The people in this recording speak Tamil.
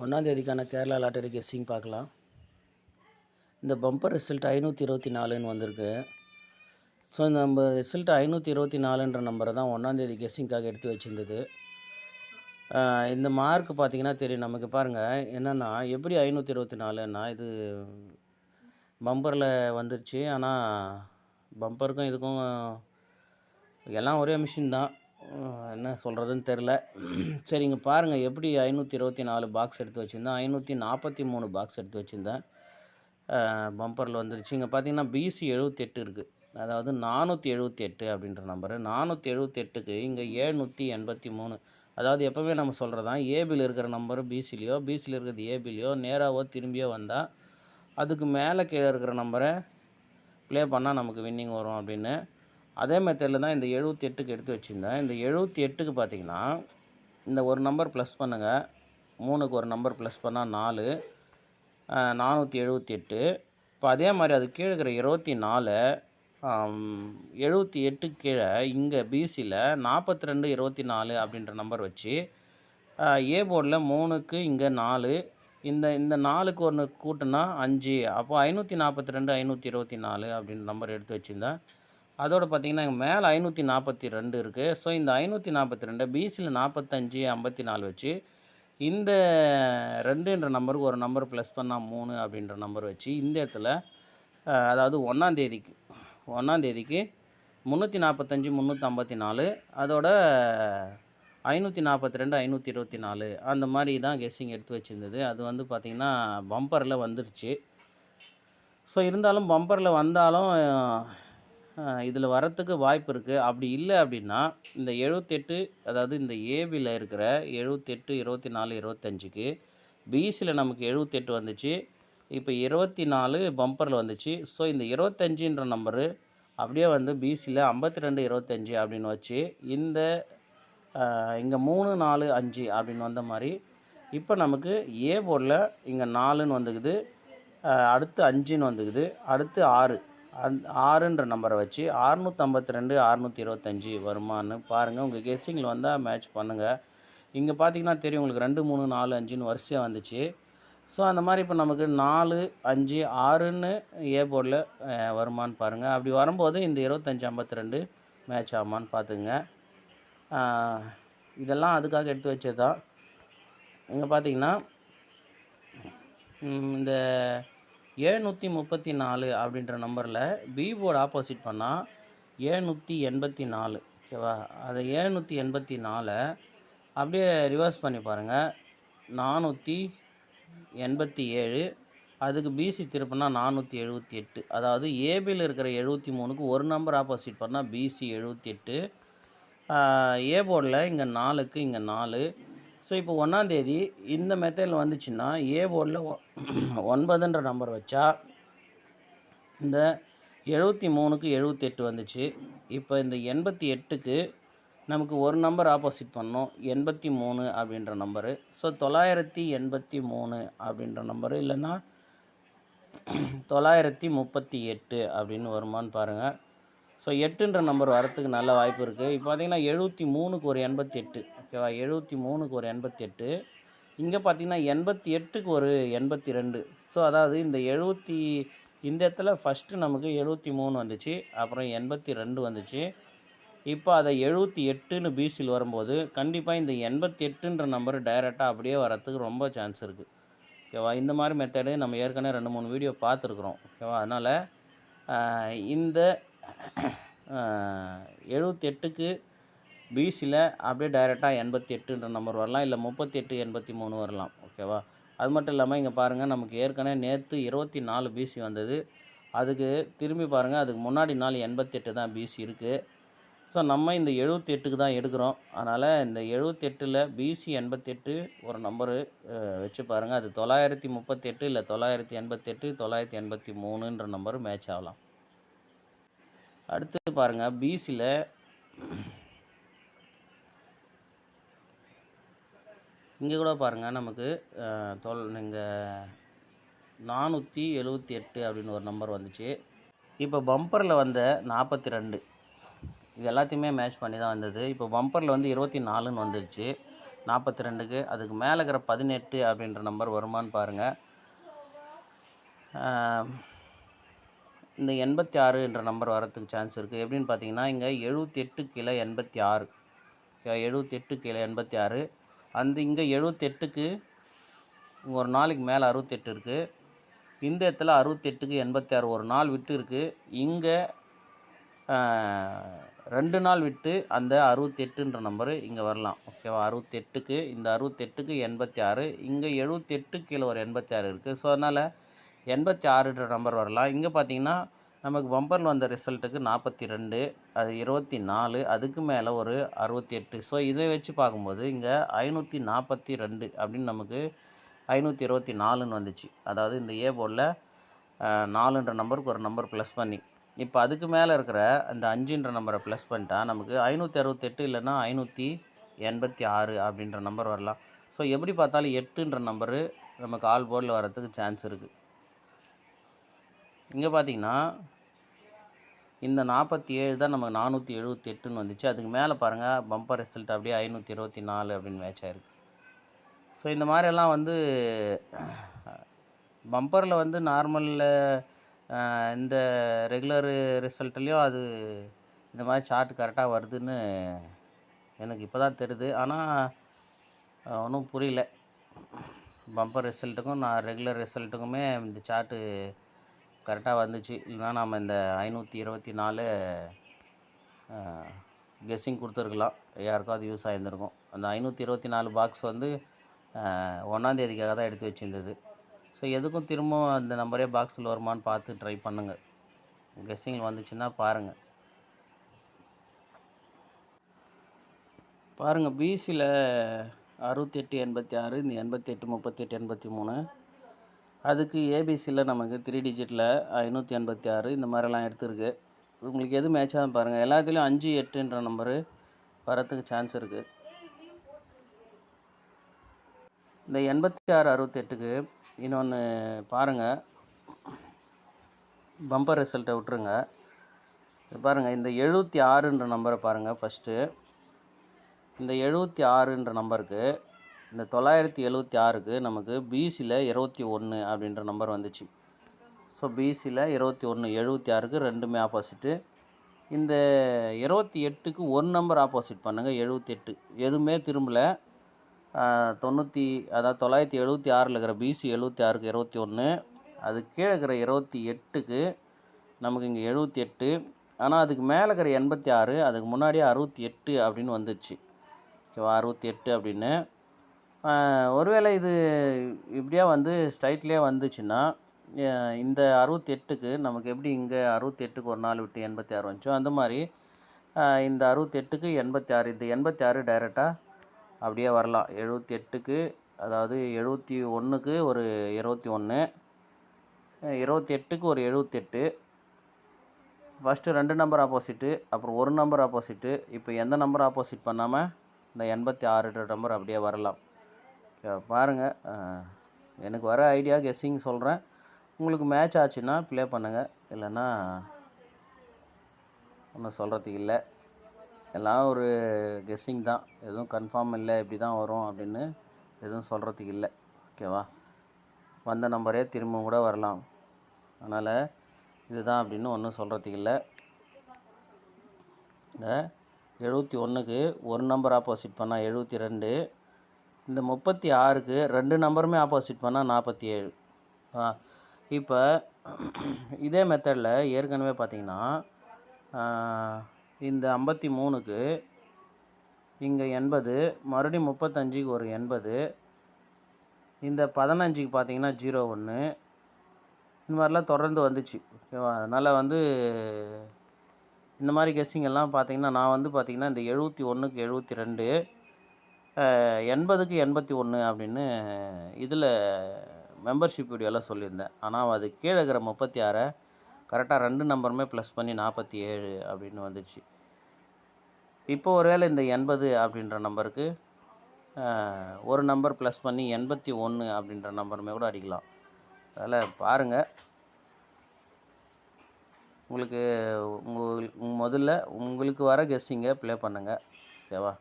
ஒன்றாந்தேதிக்கான கேரளா லாட்டரி கெஸ்ஸிங் பார்க்கலாம். இந்த பம்பர் ரிசல்ட் 524ன்னு வந்திருக்கு. ஸோ இந்த நம்ம ரிசல்ட் 524ன்ற நம்பரை தான் ஒன்றாந்தேதி கெஸ்ஸிங்காக எடுத்து வச்சுருந்தது. இந்த மார்க் பார்த்திங்கன்னா தெரியும் நமக்கு. பாருங்கள் என்னென்னா, எப்படி 524ன்னா இது பம்பரில் வந்துருச்சு. ஆனால் பம்பருக்கும் இதுக்கும் எல்லாம் ஒரே மிஷின் தான். என்ன சொல்கிறதுன்னு தெரில. சரிங்க, பாருங்கள் எப்படி 524 பாக்ஸ் எடுத்து வச்சுருந்தேன். 543 பாக்ஸ் எடுத்து வச்சுருந்தேன். பம்பரில் வந்துருச்சு. இங்கே பார்த்தீங்கன்னா பிசி 78 இருக்குது. அதாவது 478 அப்படின்ற நம்பரு. 478க்கு இங்கே 783. அதாவது எப்போவுமே நம்ம சொல்கிறது தான், ஏபியில் இருக்கிற நம்பரு பிசிலையோ, பிசியில் இருக்கிறது ஏபிலையோ நேராவோ திரும்பியோ வந்தால் அதுக்கு மேலே கீழே இருக்கிற நம்பரை ப்ளே பண்ணால் நமக்கு வின்னிங் வரும் அப்படின்னு. அதே மெத்தடில் தான் இந்த 78க்கு எடுத்து வச்சுருந்தேன். இந்த 78க்கு பார்த்திங்கன்னா இந்த ஒரு நம்பர் ப்ளஸ் பண்ணுங்கள். 3க்கு ஒரு நம்பர் ப்ளஸ் பண்ணால் 4, 478. இப்போ அதே மாதிரி அது கீழே இருக்கிற 24, 78க்கு கீழே இங்கே பிசியில் 42, 24 அப்படின்ற நம்பர் வச்சு ஏ போர்டில் 3க்கு இங்கே 4, இந்த 4க்கு ஒன்று கூட்டினா 5. அப்போ 542, 524 அப்படின்ற நம்பர் எடுத்து வச்சுருந்தேன். அதோடு பார்த்திங்கன்னா இங்கே மேலே 542 இருக்குது. ஸோ இந்த 542 பிசியில் 45, 54 வச்சு இந்த 2ன்ற நம்பருக்கு ஒரு நம்பர் ப்ளஸ் பண்ணால் 3 அப்படின்ற நம்பர் வச்சு இந்த இடத்துல அதாவது ஒன்றாந்தேதிக்கு 345, 354 அதோட 542, 524 அந்த மாதிரி தான் கெஸ்ஸிங் எடுத்து வச்சுருந்தது. அது வந்து பார்த்திங்கன்னா பம்பரில் வந்துருச்சு. ஸோ இருந்தாலும் பம்பரில் வந்தாலும் இதில் வரத்துக்கு வாய்ப்பு இருக்குது. அப்படி இல்லை அப்படின்னா இந்த 78, அதாவது இந்த ஏபியில் இருக்கிற 78, 24, 25க்கு பிசியில் நமக்கு 78 வந்துச்சு. இப்போ 24 பம்பரில் வந்துச்சு. ஸோ இந்த 25ன்ற நம்பரு அப்படியே வந்து பிசியில் 52, 25 அப்படின்னு வச்சு இந்த இங்கே 3, 4, 5 அப்படின்னு வந்த மாதிரி இப்போ நமக்கு ஏ போர்டில் இங்கே 4ன்னு வந்துக்குது, அடுத்து 5ன்னு வந்துக்குது, அடுத்து 6ன்ற நம்பரை வச்சு 652, 625 வருமானு பாருங்கள். உங்கள் கெஸ்ஸிங்கில் வந்தால் மேட்ச் பண்ணுங்கள். இங்கே பார்த்தீங்கன்னா தெரியும் உங்களுக்கு 2, 3, 4, 5ன்னு வரிசையாக வந்துச்சு. ஸோ அந்த மாதிரி இப்போ நமக்கு 4, 5, 6ன்னு ஏ போர்டில் வருமானு பாருங்கள். அப்படி வரும்போது இந்த 25, 52 மேட்ச் ஆகுமான்னு பார்த்துங்க. இதெல்லாம் அதுக்காக எடுத்து வச்சது தான். இங்கே பார்த்தீங்கன்னா இந்த 734 அப்படின்ற நம்பரில் பி போர்டு ஆப்போசிட் பண்ணால் 784. ஓகேவா? அதை 784 அப்படியே ரிவர்ஸ் பண்ணி பாருங்கள். 487. அதுக்கு பிசி திருப்பினா 478. அதாவது ஏபியில் இருக்கிற 73க்கு ஒரு நம்பர் ஆப்போசிட் பண்ணால் பிசி 78. ஏ போர்டில் இங்கே 4க்கு இங்கே 4. ஸோ இப்போ ஒன்றாந்தேதி இந்த மெத்தடில் வந்துச்சுன்னா ஏ போர்டில் 9ன்ற நம்பர் வச்சா இந்த 73க்கு 78 வந்துச்சு. இப்போ இந்த 88க்கு நமக்கு ஒரு நம்பர் ஆப்போசிட் பண்ணோம், 83 அப்படின்ற நம்பரு. ஸோ 983 அப்படின்ற நம்பரு, இல்லைன்னா 938 அப்படின்னு வருமானு பாருங்கள். ஸோ 8ன்ற நம்பர் வரத்துக்கு நல்ல வாய்ப்பு இருக்குது. இப்போ பார்த்திங்கன்னா 73க்கு ஒரு 88. ஓகேவா? 73க்கு ஒரு 88. இங்கே பார்த்திங்கன்னா 88க்கு ஒரு 82. ஸோ அதாவது இந்த இந்த இடத்துல ஃபஸ்ட்டு நமக்கு 73 வந்துச்சு, அப்புறம் 82 வந்துச்சு. இப்போ அதை 78ன்னு பிசியில் வரும்போது கண்டிப்பாக இந்த 88ன்ற நம்பர் டைரெக்டாக அப்படியே வரத்துக்கு ரொம்ப சான்ஸ் இருக்குது. ஓகேவா? இந்த மாதிரி மெத்தடு நம்ம ஏற்கனவே 2, 3 வீடியோ பார்த்துருக்குறோம். ஓகேவா? அதனால் இந்த 78க்கு பிசியில் அப்படியே டைரெக்டாக 88ன்ற நம்பர் வரலாம், இல்லை 38, 83 வரலாம். ஓகேவா? அது மட்டும் இல்லாமல் இங்கே பாருங்கள், நமக்கு ஏற்கனவே நேற்று 24 பிசி வந்தது. அதுக்கு திரும்பி பாருங்கள், அதுக்கு முன்னாடி நாள் 88 தான் பிசி இருக்குது. ஸோ நம்ம இந்த 78க்கு தான் எடுக்கிறோம். அதனால் இந்த 78ல் பிசி 88 ஒரு நம்பரு வச்சு பாருங்கள். அது 938, இல்லை 988, 983ன்ற நம்பரு மேட்ச் ஆகலாம். அடுத்து பாருங்கள், பிசியில் இங்கே கூட பாருங்கள் நமக்கு இங்கே 478 அப்படின்னு ஒரு நம்பர் வந்துச்சு. இப்போ பம்பரில் வந்த 42 இது எல்லாத்தையுமே மேட்ச் பண்ணி தான் வந்தது. இப்போ பம்பரில் வந்து 24ன்னு வந்துருச்சு. 42க்கு அதுக்கு மேலே இருக்கிற 18 அப்படின்ற நம்பர் வருமானு பாருங்கள். இந்த 86 என்ற நம்பர் வரத்துக்கு சான்ஸ் இருக்குது. எப்படின்னு பார்த்தீங்கன்னா, இங்கே 78 கீழே 86, 78 கீழே 86. இங்கே 78க்கு ஒரு நாளைக்கு மேலே 68 இருக்குது. இந்த இடத்துல 68க்கு 86 ஒரு நாள் விட்டு இருக்குது. இங்கே 2 நாள் விட்டு அந்த 68ன்ற நம்பரு இங்கே வரலாம். ஓகேவா? 68க்கு இந்த 68க்கு 86, இங்கே 78 கீழே ஒரு 86 இருக்குது. ஸோ அதனால் 86ன்ற நம்பர் வரலாம். இங்கே பார்த்தீங்கன்னா நமக்கு பம்பரில் வந்த ரிசல்ட்டுக்கு 42, அது 24, அதுக்கு மேலே ஒரு 68. ஸோ இதை வச்சு பார்க்கும்போது இங்கே 542 அப்படின்னு நமக்கு 524ன்னு வந்துச்சு. அதாவது இந்த ஏ போர்டில் 4ன்ற நம்பருக்கு ஒரு நம்பர் ப்ளஸ் பண்ணி, இப்போ அதுக்கு மேலே இருக்கிற அந்த 5ன்ற நம்பரை ப்ளஸ் பண்ணிட்டா நமக்கு 568 இல்லைன்னா 586 அப்படின்ற நம்பர் வரலாம். ஸோ எப்படி பார்த்தாலும் 8ன்ற நம்பரு நமக்கு ஆல் போர்டில் வரத்துக்கு சான்ஸ் இருக்குது. இங்கே பார்த்திங்கன்னா இந்த 47 தான் நமக்கு 478ன்னு வந்துச்சு. அதுக்கு மேலே பாருங்கள் பம்பர் ரிசல்ட் அப்படியே 524 அப்படின்னு மேட்ச் ஆகிருக்கு. ஸோ இந்த மாதிரியெல்லாம் வந்து பம்பரில் வந்து நார்மலில் இந்த ரெகுலர் ரிசல்ட்லேயும் அது இந்த மாதிரி சார்ட் கரெக்டாக வருதுன்னு எனக்கு இப்போ தான் தெரியுது. ஆனால் ஒன்றும் புரியல. பம்பர் ரிசல்ட்டுக்கும் ரெகுலர் ரிசல்ட்டுக்குமே இந்த சார்ட்டு கரெக்டாக வந்துச்சு. இல்லைனா நம்ம இந்த 524 கெஸ்ஸிங் கொடுத்துருக்கலாம், யாருக்காவது யூஸ் ஆகியிருந்திருக்கும். அந்த 524 பாக்ஸ் வந்து 1ஆம் தேதிக்காக தான் எடுத்து வச்சுருந்தது. ஸோ எதுக்கும் திரும்பவும் அந்த நம்பரே பாக்ஸில் வருமானு பார்த்து ட்ரை பண்ணுங்கள். கெஸ்ஸிங் வந்துச்சுன்னா பாருங்கள். பிசியில் 68 86, இந்த 88 38 83, அதுக்கு ஏபிசியில் நமக்கு 3 டிஜிட்டில் 586 இந்த மாதிரிலாம் எடுத்துருக்கு. உங்களுக்கு எது மேட்ச் ஆகும் பாருங்கள். எல்லாத்துலேயும் 5 8ன்ற நம்பரு வரத்துக்கு சான்ஸ் இருக்குது. இந்த 86 68க்கு இன்னொன்று பாருங்கள், பம்பர் ரிசல்ட்டை விட்டுருங்க. பாருங்கள், இந்த 76ன்ற நம்பரை பாருங்கள். ஃபஸ்ட்டு இந்த 76ன்ற நம்பருக்கு இந்த 976க்கு நமக்கு பிசியில் 21 அப்படின்ற நம்பர் வந்துச்சு. ஸோ பிசியில் 21, 76க்கு ரெண்டுமே ஆப்போசிட்டு. இந்த 28க்கு ஒரு நம்பர் ஆப்போசிட் பண்ணுங்கள். 78 எதுவுமே திரும்பலை. 976ல் இருக்கிற பிசி 76க்கு 21, அது கீழே இருக்கிற 28க்கு நமக்கு இங்கே 78. ஆனால் அதுக்கு மேலே இருக்கிற 86, அதுக்கு முன்னாடியே 68 அப்படின்னு வந்துச்சு. ஓகேவா? 68 அப்படின்னு. ஒருவேளை இது இப்படியா வந்து ஸ்ட்ரைட்லேயே வந்துச்சுன்னா, இந்த 68க்கு நமக்கு எப்படி இங்கே 68க்கு ஒரு நாள் விட்டு 86 வந்துச்சோ அந்த மாதிரி இந்த 68க்கு 86, இந்த 86 டைரெக்டாக அப்படியே வரலாம். 78க்கு, அதாவது 71க்கு ஒரு 21, 28க்கு ஒரு 78. ஃபஸ்ட்டு 2 நம்பர் ஆப்போசிட்டு, அப்புறம் ஒரு நம்பர் ஆப்போசிட்டு. இப்போ எந்த நம்பர் ஆப்போசிட் பண்ணாமல் இந்த 86 நம்பர் அப்படியே வரலாம். பாருங்கள், எனக்கு வர ஐடியா கெஸ்ஸிங் சொல்கிறேன். உங்களுக்கு மேட்ச் ஆச்சுன்னா ப்ளே பண்ணுங்கள், இல்லைன்னா ஒன்றும் சொல்கிறதுக்கு இல்லை. எல்லாம் ஒரு கெஸ்ஸிங் தான், எதுவும் கன்ஃபார்ம் இல்லை இப்படி தான் வரும் அப்படின்னு எதுவும் சொல்கிறதுக்கு இல்லை. ஓகேவா? வந்த நம்பரே திரும்பவும் கூட வரலாம். அதனால் இதுதான் அப்படின்னு ஒன்றும் சொல்கிறதுக்கு இல்லை. இந்த 71க்கு ஒரு நம்பர் ஆப்போசிட் பண்ணால் 72, இந்த 36க்கு 2 நம்பருமே ஆப்போசிட் பண்ணால் 47. இப்போ இதே மெத்தடில் ஏற்கனவே பார்த்திங்கன்னா இந்த 53க்கு இங்கே 80, மறுபடியும் 35க்கு ஒரு 80, இந்த 15க்கு பார்த்திங்கன்னா 01, இந்த மாதிரிலாம் தொடர்ந்து வந்துச்சு. ஓகேவா? அதனால் வந்து இந்த மாதிரி கெஸ்ஸிங் எல்லாம் பார்த்திங்கன்னா நான் வந்து பார்த்திங்கன்னா இந்த 71க்கு 72, 80க்கு 81 அப்படின்னு இதில் மெம்பர்ஷிப் வீடியோலாம் சொல்லியிருந்தேன். ஆனால் அது கீழே இருக்கிற 36 கரெக்டாக 2 நம்பருமே ப்ளஸ் பண்ணி 47 அப்படின்னு வந்துடுச்சு. இப்போ ஒருவேளை இந்த 80 அப்படின்ற நம்பருக்கு ஒரு நம்பர் ப்ளஸ் பண்ணி 81 அப்படின்ற நம்பருமே கூட அடிக்கலாம். அதில் பாருங்கள், உங்களுக்கு முதல்ல உங்களுக்கு வர கெஸ்ஸிங்கை ப்ளே பண்ணுங்கள். ஓகேவா?